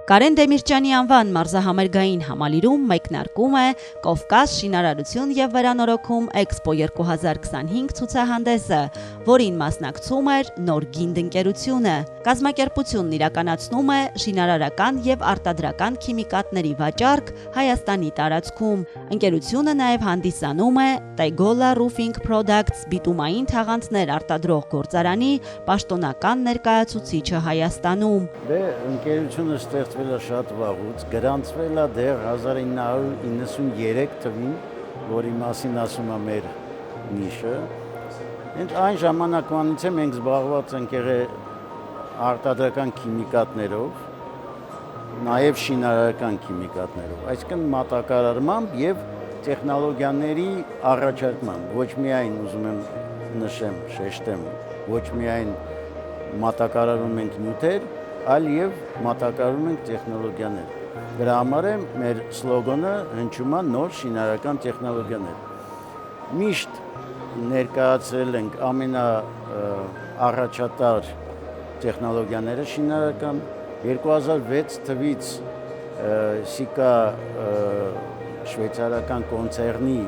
Կարեն Դեմիրճյանի անվան մարզահամերգային համալիրում մեկնարկում է «Կովկաս. շինարարություն և վերանորոգում Էքսպո 2025» ցուցահանդեսը, որին մասնակցում էր Նոր Գինդ ընկերությունը։ Կազմակերպությունն իրականացնում է շինարարական և արտադրական քիմիկատների վաճառք Հայաստանի տարածքում։ Ընկերությունը նաև հանդիսանում է Tegola Roofing Products բիտումային թաղանթներ արտադրող գործարանի պաշտոնական ներկայացուցիչը Հայաստանում։ Ընկերությունը ստեղծվել է շատ վաղուց, գրանցվել է դեռ 1993 թվին, որի մասին ասում է մեր նիշը։ Այն ժամանակվանից մենք զբաղված ենք եղել արտադրական քիմիկատներով, նաև շինարարական քիմիկատներով, այսինքն մատակարարմամբ և տեխնոլոգիաների առաջարկմամբ, ոչ միայն ուզում եմ նշեմ, շեշտեմ, ոչ միայն մատակարարում ենք նյութեր, այլ և մատակարարում ենք տեխնոլոգիաներ։ Դրա համար է մեր սլոգանը հնչում է նոր շինարարական տեխնոլոգիաներ։ Միշտ ներկայացրել ենք ամենաառաջատար տեխնոլոգիաները շինարարական։ 2006 թվից Sika շվեյցարական կոնցեռնի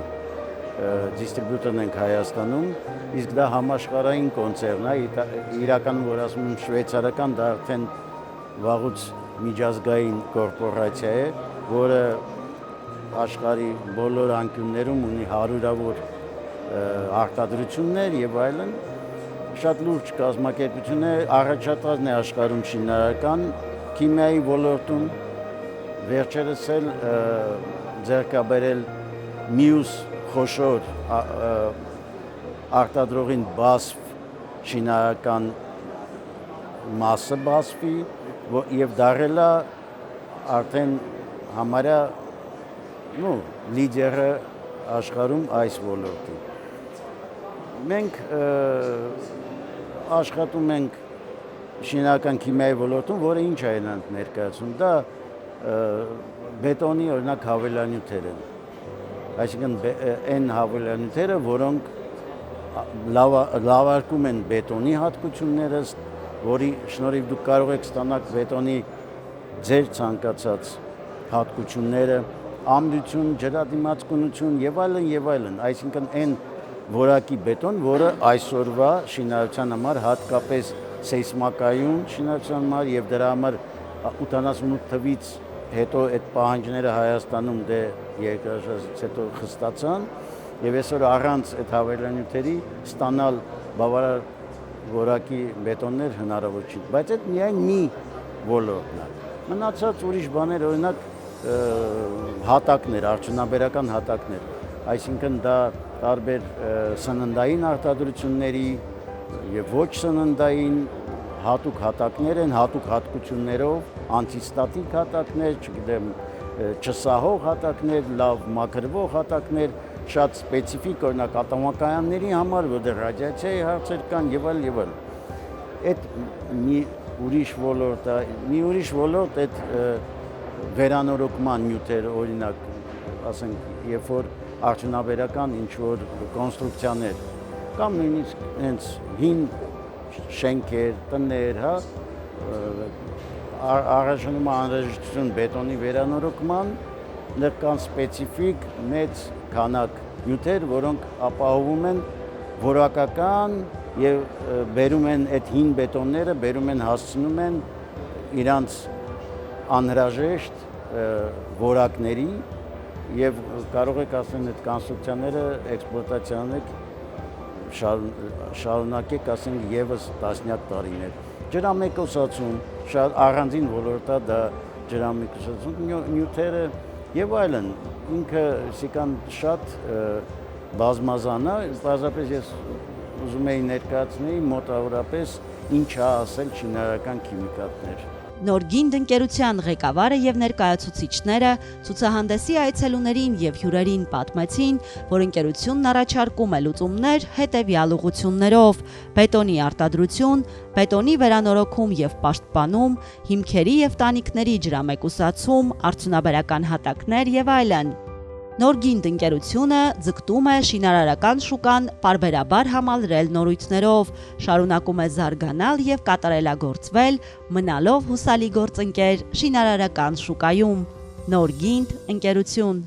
դիստրիբյուտորն ենք Հայաստանում, իսկ դա համաշխարհային կոնցեռն է, իրականում որ ասում եմ շվեյցարական, դա արդեն վաղուց միջազգային կորպորացիա է, որը աշխարհի բոլոր անկյուններում ունի հարյուրավոր արտադրություններ եւ այլն, շատ լուրջ կազմակերպություն է, առաջատարն է աշխարհում շինարարական քիմիայի ոլորտում, վերջերս էլ ձեռք է բերել մյուս խոշոր արտադրողին BASF շինարարական մասը BASF-ի և դարել է արդեն համարյա լիդերը աշխարհում այս ոլորտի։ Մենք աշխատում ենք շինարարական քիմիայի ոլորտում, որը ինչ է ներկայացնում, դա բետոնի օրինակ հավելանյութեր են, այսինքն այն հավելանյութերը, որոնք լավարկում են բետոնի հատկությունները, որի շնորհիվ դուք կարող եք ստանալ բետոնի ձեր ցանկացած հատկությունները, ամրություն, ջրադիմացկունություն եւ այլն, այսինքն այն որակի բետոն, որը այսօրվա շինարարության համար, հատկապես սեյսմակայուն շինարարության համար եւ դրա համար 88 թվից հետո այդ պահանջները Հայաստանում երկրաշարժից հետո խստացան եւ այսօր առանց այդ հավելանյութերի ստանալ բավարար որակի բետոններ հնարավոր չի, բայց այդ միայն մի ոլորտն է։ Մնացած ուրիշ բաներ, օրինակ հատակներ, արդյունաբերական հատակներ, այսինքն դա տարբեր սննդային արտադրությունների եւ ոչ սննդային հատուկ հատակներ են, հատուկ հատկություններով, անտիստատիկ հատակներ, չգիտեմ, չսահող հատակներ, լավ մաքրվող հատակներ, շատ սպეციფიկ օրինակ ատոմակայանների համար, որտեղ ռադիացիայի հարցեր կան եւ այլն։ Այդ մի ուրիշ ոլորտ է, մի ուրիշ ոլորտ այդ վերանորոգման նյութեր, օրինակ, ասենք, երբ որ արդյունաբերական ինչ-որ կոնստրուկցիաներ կամ նույնիսկ հենց հին շենքեր, տներ, առաջանում անհրաժեշտություն բետոնի վերանորոգման, դեռ կան սպეციფიկ մեծ քանակ նյութեր, որոնք ապահովում են որակական եւ բերում են այդ հին բետոնները, բերում են հասցնում են իրանց անհրաժեշտ որակների եւ կարող եք ասեն այդ կոնստրուկցիաները էքսպլուատացիան շարունակեք ասենք եւս տասնյակ տարիներ։ Ջրամեկուսացում, շատ առանձին ոլորտ է դա ջրամեկուսացում, նյութերը եւ այլն, ինքը Սիկան շատ բազմազան է, պարզապես ես ուզում էի ներկայացնել մոտավորապես ինչ է ասել շինարարական քիմիկատներ։ Նոր Գինդ ընկերության ղեկավարը եւ ներկայացուցիչները ցուցահանդեսի այցելուներին եւ հյուրերին պատմեցին, որ ընկերությունն առաջարկում է լուծումներ հետեւյալ ուղղություններով՝ բետոնի արտադրություն, բետոնի վերանորոգում եւ պաշտպանում, հիմքերի եւ տանիքների ջրամեկուսացում, արդյունաբերական հատակներ եւ այլն։ Նորգինդ ընկերությունը ձգտում է շինարարական շուկան պարբերաբար համալրել նորույթներով, շարունակում է զարգանալ եւ կատարելագործվել, մնալով հուսալի գործընկեր շինարարական շուկայում։ Նորգինդ ընկերություն